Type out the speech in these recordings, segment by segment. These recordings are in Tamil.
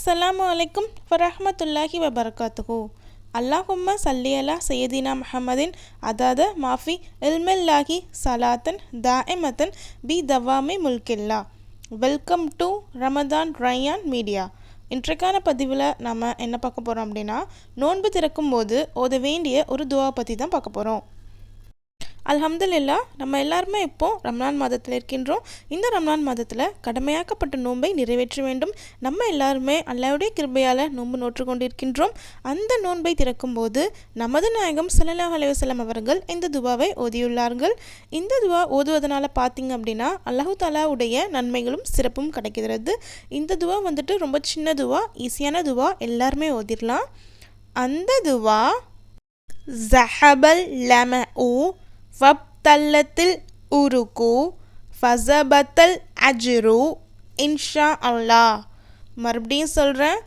அஸ்ஸலாமு அலைக்கும் வரஹ்மத்துல்லாஹி வபரகாத்துஹு. அல்லாஹும்ம சல்லி அலா சையதினா முஹம்மதின் அதாத மாஃபி இல்மில்லாஹி சலாத்தன் தாஇமத்தன் பி தவாமி முல்கில்லா. Welcome to Ramadan Rayyan Media. இன்றைக்கான பதிவில் நம்ம என்ன பார்க்க போகிறோம் அப்படின்னா, நோன்பு திறக்கும் போது ஓத வேண்டிய ஒரு துவா பற்றி தான் பார்க்க போகிறோம். அல்ஹம்துலில்லாஹ், நம்ம எல்லாருமே இப்போ ரம்லான் மாதத்தில் இருக்கின்றோம். இந்த ரம்லான் மாதத்தில் கடமையாக்கப்பட்ட நோன்பை நிறைவேற்ற வேண்டும். நம்ம எல்லாருமே அல்லாஹ்வுடைய கிருபையால் நோன்பு நோற்று கொண்டிருக்கின்றோம். அந்த நோன்பை திறக்கும் போது நமது நாயகம் ஸல்லல்லாஹு அலைஹி வஸல்லம் அவர்கள் இந்த துவாவை ஓதியுள்ளார்கள். இந்த துவா ஓதுவதனால பார்த்தீங்க அப்படின்னா அல்லாஹு தஆலாவுடைய நன்மைகளும் சிறப்பும் கிடைக்கிறது. இந்த துவா வந்துட்டு ரொம்ப சின்ன துவா, ஈஸியான துவா, எல்லாருமே ஓதிடலாம். அந்த துவா ஸஹபல் லமஉ வப்தல்லத்தில் உருக்கு ஃபஸபத்தல் அஜ்ரு இன்ஷா அல்லாஹ். மறுபடியும் சொல்கிறேன்,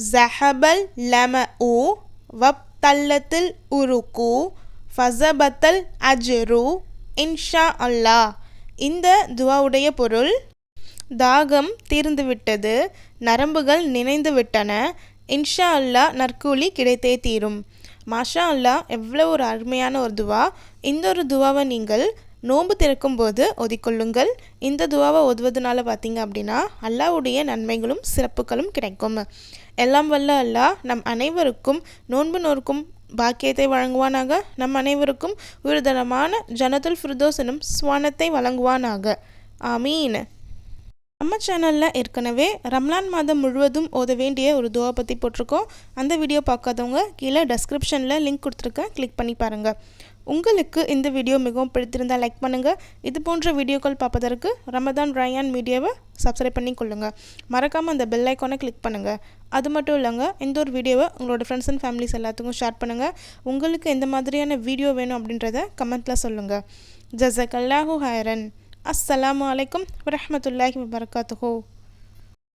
ஸஹபல் லமஉ வப்தல்லத்தில் உருக்கு ஃபஸபத்தல் அஜ்ரு இன்ஷா அல்லாஹ். இந்த துவாவுடைய பொருள்: தாகம் தீர்ந்துவிட்டது, நரம்புகள் நினைந்து விட்டன, இன்ஷா அல்லாஹ் நற்கூலி கிடைத்தே தீரும். மாஷா அல்லாஹ், எவ்வளோ ஒரு அருமையான ஒரு துவா. இந்த ஒரு துவாவை நீங்கள் நோன்பு திறக்கும் போது ஓதிக்கொள்ளுங்கள். இந்த துவாவை ஓதுவதனால பார்த்தீங்க அப்படின்னா அல்லாஹ்வுடைய நன்மைகளும் சிறப்புகளும் கிடைக்கும். எல்லாம் வல்ல அல்லாஹ் நம் அனைவருக்கும் நோன்பு நோர்க்கும் பாக்கியத்தை வழங்குவானாக. நம் அனைவருக்கும் உயர்தரமான ஜன்னத்துல் ஃபிர்தௌஸ் எனும் ஸ்வானத்தை வழங்குவானாக. ஆமீன். நம்ம சேனலில் ஏற்கனவே ரம்லான் மாதம் முழுவதும் ஓத வேண்டிய ஒரு துவா பற்றி போட்டிருக்கோம். அந்த வீடியோ பார்க்காதவங்க கீழே டெஸ்கிரிப்ஷனில் லிங்க் கொடுத்துருக்கேன், கிளிக் பண்ணி பாருங்கள். உங்களுக்கு இந்த வீடியோ மிகவும் பிடித்திருந்தால் லைக் பண்ணுங்கள். இது போன்ற வீடியோக்கள் பார்ப்பதற்கு ரமதான் ரயான் மீடியாவை சப்ஸ்கிரைப் பண்ணி கொள்ளுங்கள். மறக்காமல் அந்த பெல் ஐக்கானை கிளிக் பண்ணுங்கள். அது மட்டும் இல்லைங்க, இந்த ஒரு வீடியோவை உங்களோட ஃப்ரெண்ட்ஸ் அண்ட் ஃபேமிலிஸ் எல்லாத்துக்கும் ஷேர் பண்ணுங்கள். உங்களுக்கு எந்த மாதிரியான வீடியோ வேணும் அப்படின்றத கமெண்ட்டில் சொல்லுங்கள். ஜஸக்கல்லாஹு ஹைரன். அஸ்ஸலாமு அலைக்கும் வரஹ்மத்துல்லாஹி வபரகாத்துஹு.